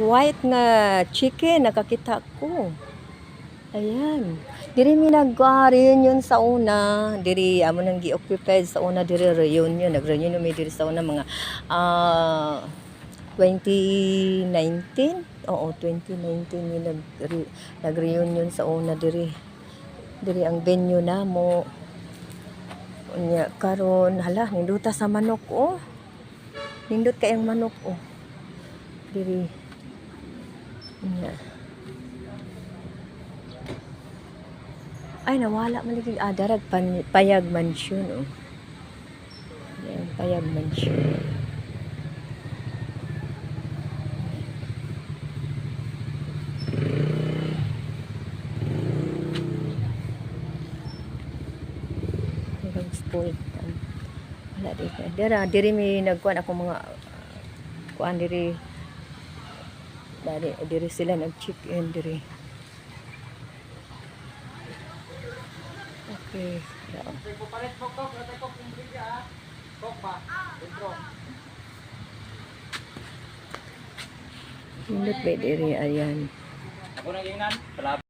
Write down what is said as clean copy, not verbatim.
white nga chicken nakakita ko. Ayan. Diri mi nag-reunion sa una, diri amo nang gi-occupy sa una diri reunion, nag-reunion mi diri sa una mga 2019. Oo, 2019 mi nag-reunion sa una diri. Diri ang venue namo. Unya karon hala ninduta sa manok oh. Nindot kayang manok oh. Diri. Unya. Ay nawala man lagi darag Payag Mansion oh. Yan, Payag Mansion. Spoiled. Wala diri mi nagkuan ako mga kuan diri sila nag-check-in diri. Okay. Indot ba diri ayan. Ako nang ingnan.